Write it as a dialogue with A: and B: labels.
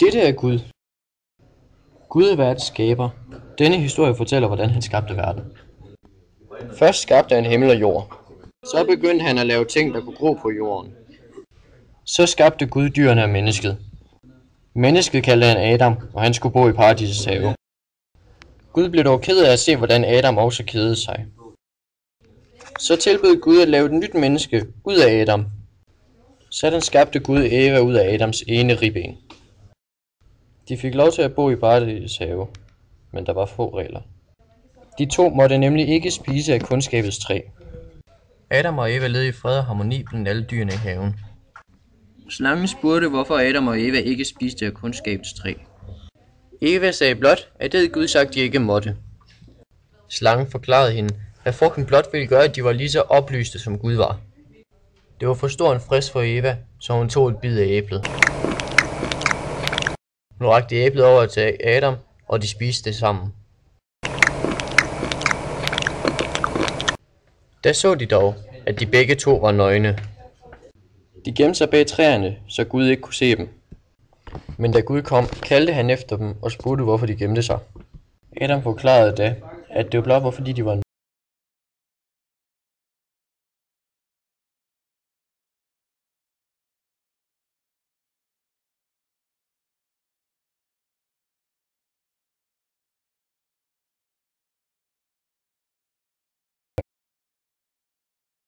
A: Dette er Gud. Gud er verdens skaber. Denne historie fortæller, hvordan han skabte verden. Først skabte han himmel og jord. Så begyndte han at lave ting, der kunne gro på jorden. Så skabte Gud dyrene og mennesket. Mennesket kaldte han Adam, og han skulle bo i paradisets have. Gud blev dog ked af at se, hvordan Adam også kedede sig. Så tilbød Gud at lave et nyt menneske ud af Adam. Sådan skabte Gud Eva ud af Adams ene ribben. De fik lov til at bo i paradisets have, men der var få regler. De to måtte nemlig ikke spise af kundskabets træ. Adam og Eva levede i fred og harmoni blandt alle dyrene i haven. Slangen spurgte, hvorfor Adam og Eva ikke spiste af kundskabets træ. Eva sagde blot, at det havde Gud sagt, de ikke måtte. Slangen forklarede hende, at frugten blot ville gøre, at de var lige så oplyste, som Gud var. Det var for stor en frist for Eva, så hun tog et bid af æblet. Hun rakte æblet over til Adam, og de spiste det sammen. Da så de dog, at de begge to var nøgne. De gemte sig bag træerne, så Gud ikke kunne se dem. Men da Gud kom, kaldte han efter dem og spurgte, hvorfor de gemte sig. Adam forklarede da, at det var blot fordi de var